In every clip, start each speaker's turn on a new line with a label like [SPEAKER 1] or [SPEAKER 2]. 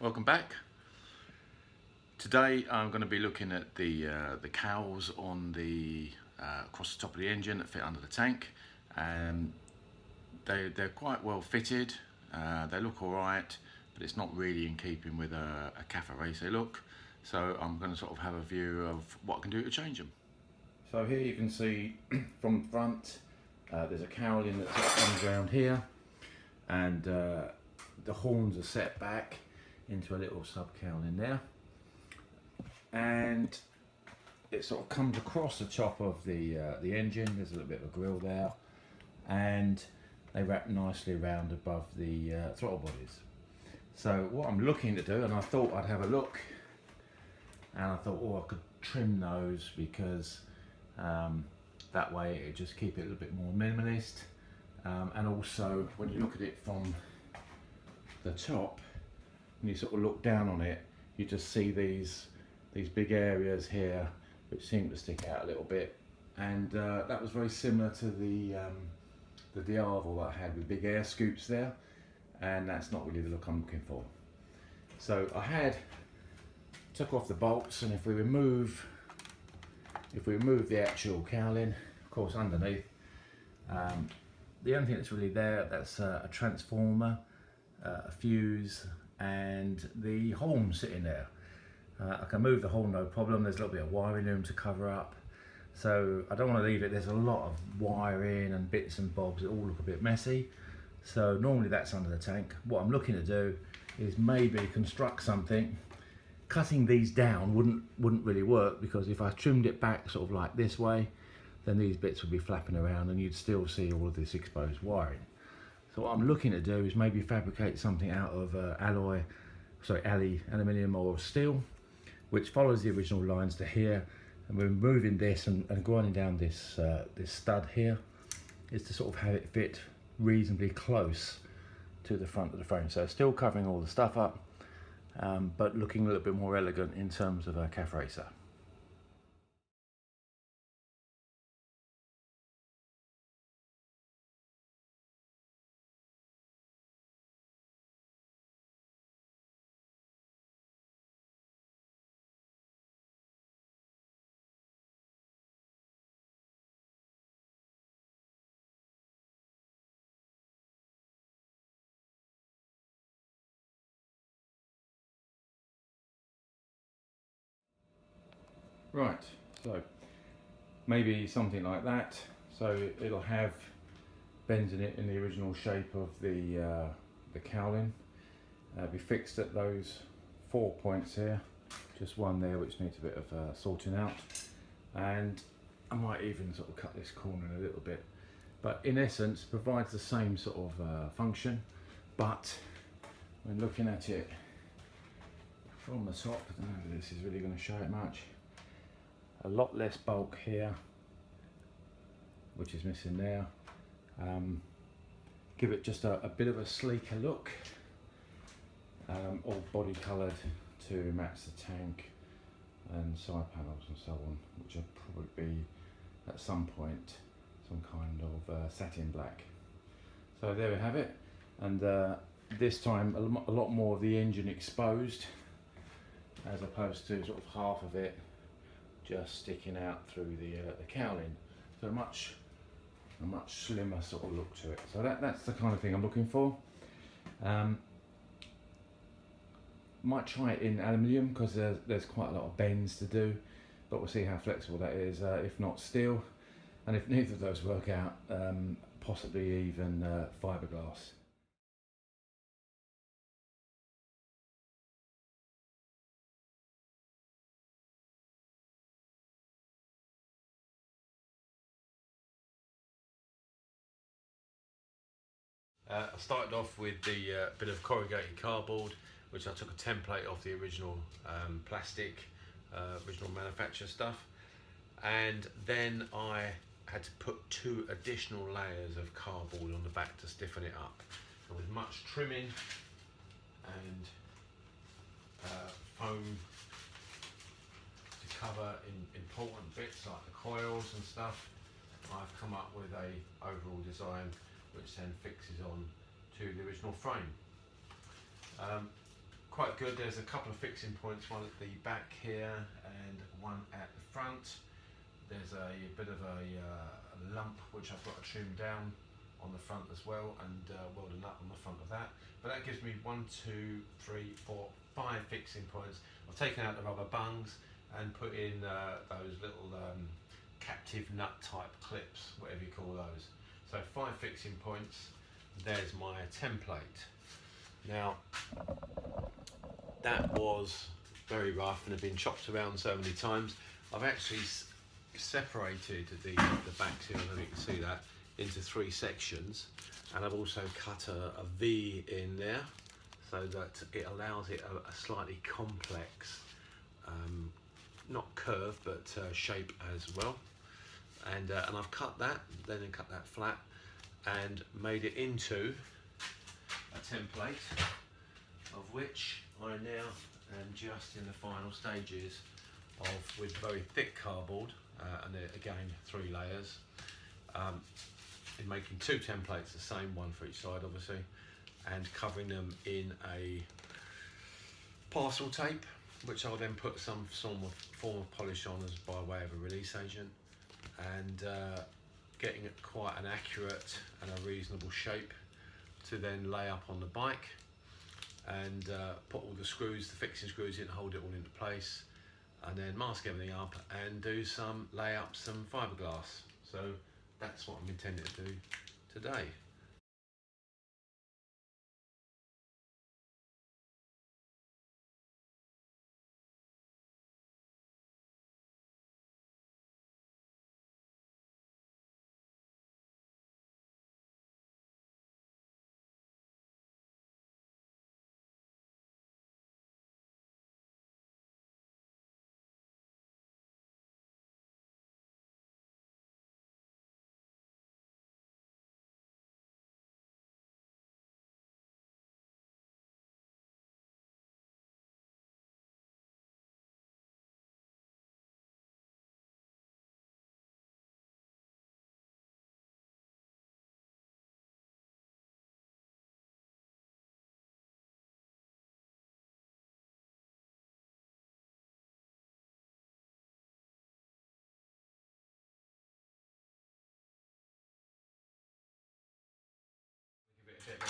[SPEAKER 1] Welcome back. Today I'm going to be looking at the cowls on the across the top of the engine that fit under the tank, and they're quite well fitted. They look all right, but it's not really in keeping with a cafe racer look. So I'm going to sort of have a view of what I can do to change them. So here you can see from the front there's a cowling that sort of comes around here, and the horns are set back into a little sub cowling there, and it sort of comes across the top of the engine. There's a little bit of a grill there, and they wrap nicely around above the throttle bodies. So what I'm looking to do, and I thought I'd have a look, and I thought, oh, I could trim those because that way it just keep it a little bit more minimalist, and also when you look at it from the top, when you sort of look down on it, you just see these big areas here which seem to stick out a little bit, and that was very similar to the Diavel that I had with big air scoops there, and that's not really the look I'm looking for. So I took off the bolts, and if we remove the actual cowling, of course underneath, the only thing that's really there, that's a transformer, a fuse, and the horn sitting there. I can move the horn no problem. There's a little bit of wiring room to cover up, so I don't want to leave it. There's a lot of wiring and bits and bobs that all look a bit messy, so normally that's under the tank. What I'm looking to do is maybe construct something. Cutting these down wouldn't really work, because if I trimmed it back sort of like this way, then these bits would be flapping around and you'd still see all of this exposed wiring. So what I'm looking to do is maybe fabricate something out of aluminium or steel, which follows the original lines to here, and we're moving this and grinding down this stud here, is to sort of have it fit reasonably close to the front of the frame. So still covering all the stuff up, but looking a little bit more elegant in terms of a cafe racer. Right, so maybe something like that. So it'll have bends in it in the original shape of the cowling. Be fixed at those 4 points here, just one there which needs a bit of sorting out, and I might even sort of cut this corner a little bit, but in essence provides the same sort of function. But when looking at it from the top, I don't know if this is really going to show it much. A lot less bulk here, which is missing there. Give it just a bit of a sleeker look, all body coloured to match the tank and side panels and so on, which will probably be at some point some kind of satin black. So there we have it, and this time a lot more of the engine exposed, as opposed to sort of half of it just sticking out through the cowling. So a much slimmer sort of look to it. So that's the kind of thing I'm looking for. Might try it in aluminium, because there's quite a lot of bends to do, but we'll see how flexible that is. If not, steel, and if neither of those work out, possibly even fiberglass. I started off with the bit of corrugated cardboard, which I took a template off the original plastic, original manufacturer stuff, and then I had to put 2 additional layers of cardboard on the back to stiffen it up. So with much trimming and foam to cover important bits like the coils and stuff, I've come up with a overall design which then fixes on to the original frame.
[SPEAKER 2] quite good. There's a couple of fixing points, one at the back here and one at the front. There's a bit of a lump which I've got to trim down on the front as well, and weld a nut on the front of that. But that gives me 1, 2, 3, 4, 5 fixing points. I've taken out the rubber bungs and put in those little captive nut type clips, whatever you call those. So 5 fixing points. There's my template. Now that was very rough and had been chopped around so many times. I've actually separated the backs here, I don't know if you can see that, into 3 sections, and I've also cut a V in there so that it allows it a slightly complex, not curve but shape as well. And I've cut that, then cut that flat and made it into a template, of which I now am just in the final stages of, with very thick cardboard, and again 3 layers, in making 2 templates, the same one for each side obviously, and covering them in a parcel tape, which I'll then put some form of polish on as by way of a release agent, and getting it quite an accurate and a reasonable shape to then lay up on the bike, and put all the screws, the fixing screws in, hold it all into place, and then mask everything up and do some, lay up some fiberglass. So that's what I'm intending to do today. Give it a bit of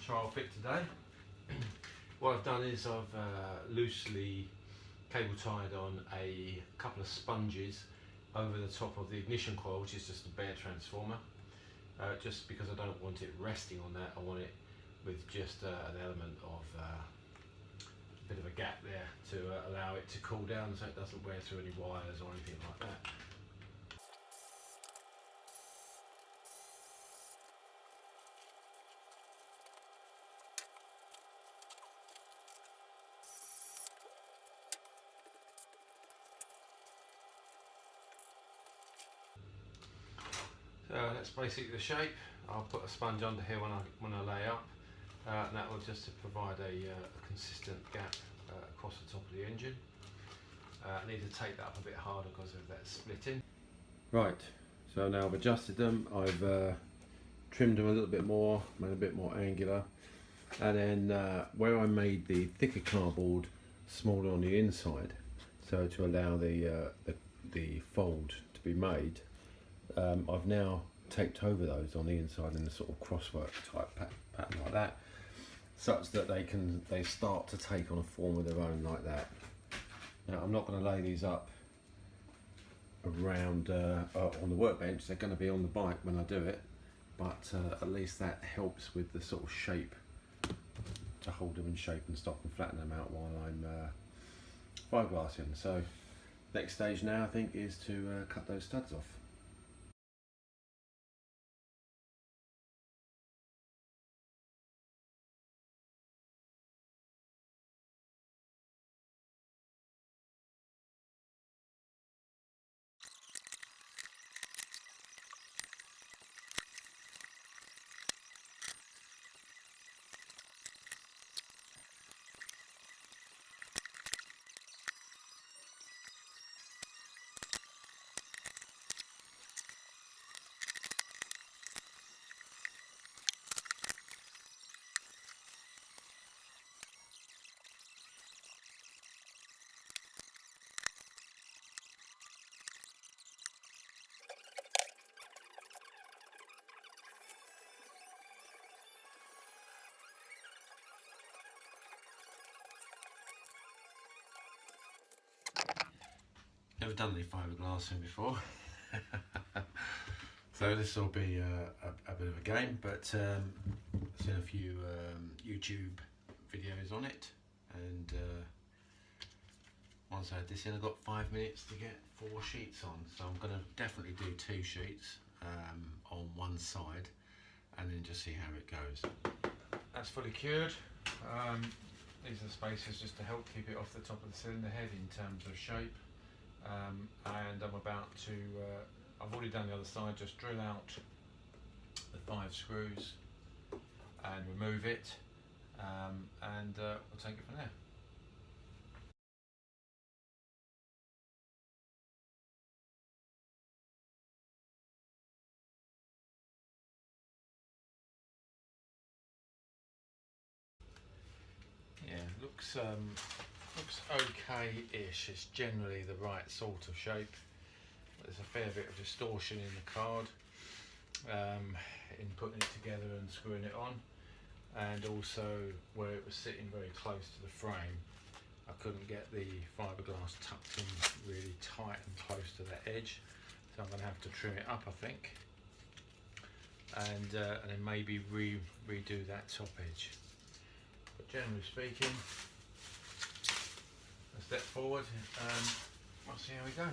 [SPEAKER 2] a trial fit today. What I've done is I've loosely cable tied on a couple of sponges over the top of the ignition coil, which is just a bare transformer, just because I don't want it resting on that. I want it with just an element of a bit of a gap there to allow it to cool down so it doesn't wear through any wires or anything like that. So that's basically the shape. I'll put a sponge under here when I lay up, and that will just to provide a consistent gap across the top of the engine. I need to take that up a bit harder because of that splitting. Right, so now I've adjusted them, I've trimmed them a little bit more, made a bit more angular, and then where I made the thicker cardboard smaller on the inside, so to allow the fold to be made, I've now taped over those on the inside in a sort of crosswork type pattern like that, such that they start to take on a form of their own like that. Now I'm not going to lay these up around on the workbench, they're going to be on the bike when I do it, but at least that helps with the sort of shape, to hold them in shape and stop and flatten them out while I'm fiberglassing. So next stage now I think is to cut those studs off. Never done any fiberglassing before. So this will be a bit of a game, but I've seen a few YouTube videos on it, and once I had this in, I got 5 minutes to get 4 sheets on, so I'm going to definitely do 2 sheets on one side and then just see how it goes. That's fully cured. These are the spacers just to help keep it off the top of the cylinder head in terms of shape, and I'm about to I've already done the other side, just drill out the 5 screws and remove it, and we'll take it from there. Yeah, looks okay-ish. It's generally the right sort of shape. There's a fair bit of distortion in the card in putting it together and screwing it on, and also where it was sitting very close to the frame, I couldn't get the fiberglass tucked in really tight and close to the edge, so I'm going to have to trim it up, I think, and then maybe redo that top edge. But generally speaking, a step forward, and we'll see how we go.